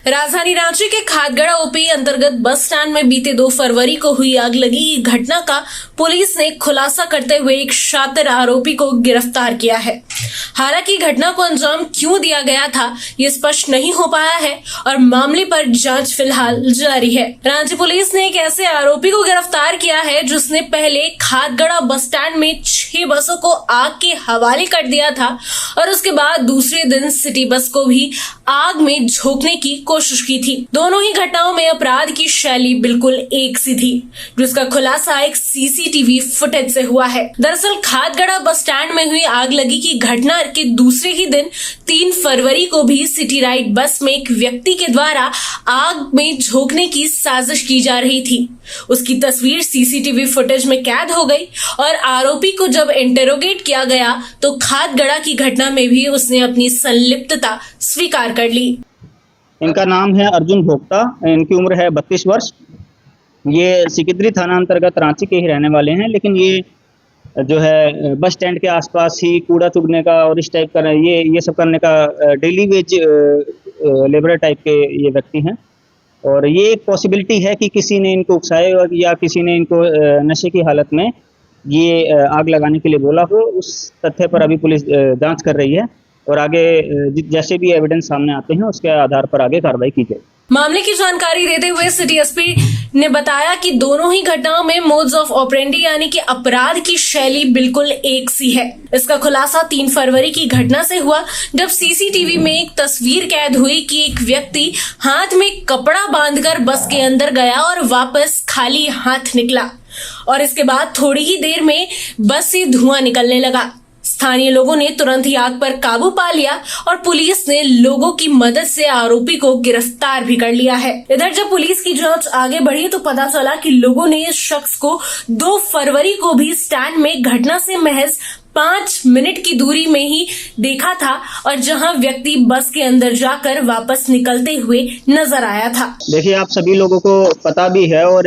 राजधानी रांची के खादगड़ा ओपी अंतर्गत बस स्टैंड में बीते 2 फरवरी को हुई आग लगी की घटना का पुलिस ने खुलासा करते हुए एक शातिर आरोपी को गिरफ्तार किया है। हालांकि घटना को अंजाम क्यों दिया गया था ये स्पष्ट नहीं हो पाया है और मामले पर जांच फिलहाल जारी है। रांची पुलिस ने एक ऐसे आरोपी को गिरफ्तार किया है जिसने पहले खादगड़ा बस स्टैंड में 6 बसों को आग के हवाले कर दिया था और उसके बाद दूसरे दिन सिटी बस को भी आग में झोंकने की कोशिश की थी। दोनों ही घटनाओं में अपराध की शैली बिल्कुल एक सी थी, जिसका खुलासा एक सीसीटीवी फुटेज से हुआ है। दरअसल खादगड़ा बस स्टैंड में हुई आग लगी की घटना के दूसरे ही दिन 3 फरवरी को भी सिटी राइड बस में एक व्यक्ति के द्वारा आग में झोंकने की साजिश की जा रही थी। उसकी तस्वीर सीसीटीवी फुटेज में कैद हो गई और आरोपी को जब इंटेरोगेट किया गया तो खादगड़ा की घटना में भी उसने अपनी संलिप्तता स्वीकार कर ली। इनका नाम है अर्जुन भोक्ता, इनकी उम्र है 32 वर्ष। ये सिकिदरी थाना अंतर्गत रांची के ही रहने वाले हैं, लेकिन ये जो है बस स्टैंड के आसपास ही कूड़ा चुगने का और इस टाइप का ये सब करने का डेली वेज लेबर टाइप के ये व्यक्ति हैं। और ये एक पॉसिबिलिटी है कि किसी ने इनको उकसाया या किसी ने इनको नशे की हालत में ये आग लगाने के लिए बोला हो। उस तथ्य पर अभी पुलिस जांच कर रही है और आगे जैसे भी एविडेंस सामने आते हैं उसके आधार पर आगे कार्रवाई की जाएगी। मामले की जानकारी देते हुए सिटी एसपी ने बताया कि दोनों ही घटनाओं में मोड्स ऑफ ऑपरेंडी यानी कि अपराध की शैली बिल्कुल एक सी है। इसका खुलासा 3 फरवरी की घटना से हुआ जब सीसीटीवी में एक तस्वीर कैद हुई कि एक व्यक्ति हाथ में कपड़ा बांधकर बस के अंदर गया और वापस खाली हाथ निकला और इसके बाद थोड़ी ही देर में बस से धुआं निकलने लगा। स्थानीय लोगों ने तुरंत ही आग पर काबू पा लिया और पुलिस ने लोगों की मदद से आरोपी को गिरफ्तार भी कर लिया है। इधर जब पुलिस की जांच आगे बढ़ी तो पता चला कि लोगों ने इस शख्स को 2 फरवरी को भी स्टैंड में घटना से महज 5 मिनट की दूरी में ही देखा था और जहां व्यक्ति बस के अंदर जाकर वापस निकलते हुए नजर आया था। देखिए, आप सभी लोगों को पता भी है और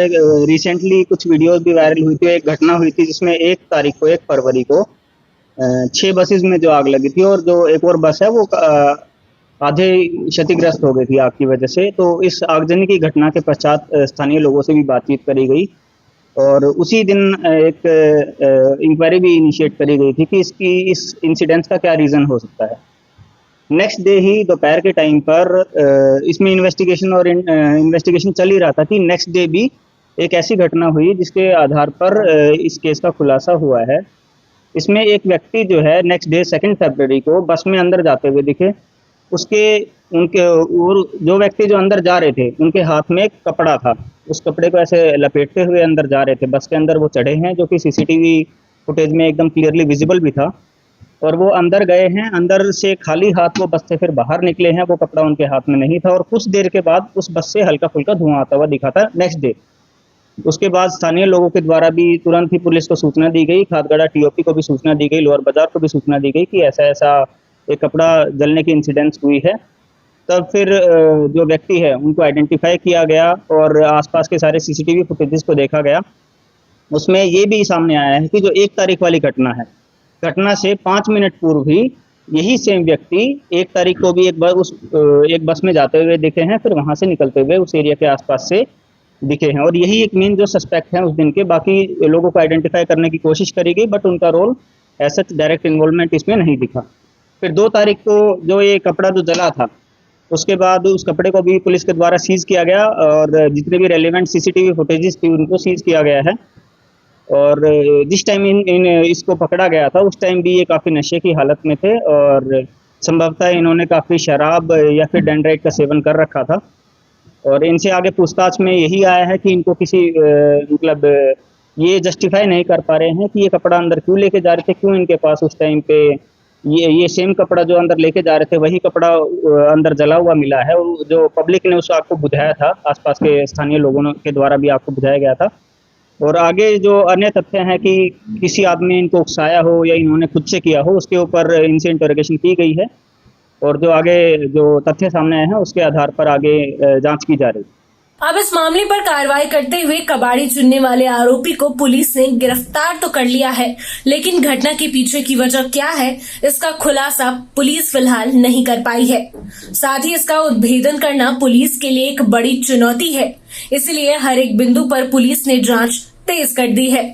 रिसेंटली कुछ वीडियोस भी वायरल हुई थी। एक घटना हुई थी जिसमें 1 फरवरी को 6 बसेस में जो आग लगी थी और जो एक और बस है वो आधे क्षतिग्रस्त हो गई थी आग की वजह से। तो इस आगजनी की घटना के पश्चात स्थानीय लोगों से भी बातचीत करी गई और उसी दिन एक इंक्वायरी भी इनिशिएट करी गई थी कि इस इंसिडेंट का क्या रीज़न हो सकता है। नेक्स्ट डे ही दोपहर के टाइम पर इसमें इन्वेस्टिगेशन चल ही रहा था कि नेक्स्ट डे भी एक ऐसी घटना हुई जिसके आधार पर इस केस का खुलासा हुआ है। इसमें एक व्यक्ति जो है नेक्स्ट डे 2 फरवरी को बस में अंदर जाते हुए दिखे। जो व्यक्ति जो अंदर जा रहे थे उनके हाथ में एक कपड़ा था, उस कपड़े को ऐसे लपेटते हुए अंदर जा रहे थे। बस के अंदर वो चढ़े हैं जो कि सीसीटीवी फुटेज में एकदम क्लियरली विजिबल भी था और वो अंदर गए हैं। अंदर से खाली हाथ वो बस से फिर बाहर निकले हैं, वो कपड़ा उनके हाथ में नहीं था और कुछ देर के बाद उस बस से हल्का फुल्का धुआं आता हुआ दिखा था नेक्स्ट डे। उसके बाद स्थानीय लोगों के द्वारा भी तुरंत ही पुलिस को सूचना दी गई, खादगड़ा टीओपी को भी सूचना दी गई, लोअर बाजार को भी सूचना दी गई कि ऐसा एक कपड़ा जलने की इंसिडेंस हुई है। तब फिर जो व्यक्ति है उनको आइडेंटिफाई किया गया और आसपास के सारे सीसीटीवी फुटेजेस को देखा गया। उसमें ये भी सामने आया है कि जो 1 तारीख वाली घटना है, घटना से 5 मिनट पूर्व ही यही सेम व्यक्ति 1 तारीख को भी एक बस में जाते हुए दिखे हैं, फिर वहाँ से निकलते हुए उस एरिया के आसपास से दिखे हैं और यही एक मेन जो सस्पेक्ट है उस दिन के। बाकी लोगों को आइडेंटिफाई करने की कोशिश करी गई बट उनका रोल ऐसा डायरेक्ट इन्वॉल्वमेंट इसमें नहीं दिखा। फिर 2 तारीख को जो ये कपड़ा जो जला था उसके बाद उस कपड़े को भी पुलिस के द्वारा सीज किया गया और जितने भी रेलेवेंट सीसीटीवी फुटेजेस थी उनको सीज किया गया है। और जिस टाइम इसको पकड़ा गया था उस टाइम भी ये काफ़ी नशे की हालत में थे और संभवतः इन्होंने काफ़ी शराब या फिर डेंड्राइट का सेवन कर रखा था। और इनसे आगे पूछताछ में यही आया है कि इनको किसी ये जस्टिफाई नहीं कर पा रहे हैं कि ये कपड़ा अंदर क्यों लेके जा रहे थे, क्यों इनके पास उस टाइम पे ये सेम कपड़ा जो अंदर लेके जा रहे थे वही कपड़ा अंदर जला हुआ मिला है। और जो पब्लिक ने उस आग को बुझाया था, आसपास के स्थानीय लोगों के द्वारा भी आग को बुझाया गया था। और आगे जो अन्य तथ्य हैं कि किसी आदमी ने इनको उकसाया हो या इन्होंने खुद से किया हो उसके ऊपर इनसे इंटरोगेशन की गई है और जो आगे जो तथ्य सामने आए हैं उसके आधार पर आगे जांच की जा रही है। अब इस मामले पर कार्रवाई करते हुए कबाड़ी चुनने वाले आरोपी को पुलिस ने गिरफ्तार तो कर लिया है, लेकिन घटना के पीछे की वजह क्या है, इसका खुलासा पुलिस फिलहाल नहीं कर पाई है। साथ ही इसका उद्भेदन करना पुलिस के लिए एक बड़ी चुनौती है, इसलिए हर एक बिंदु पर पुलिस ने जांच तेज कर दी है।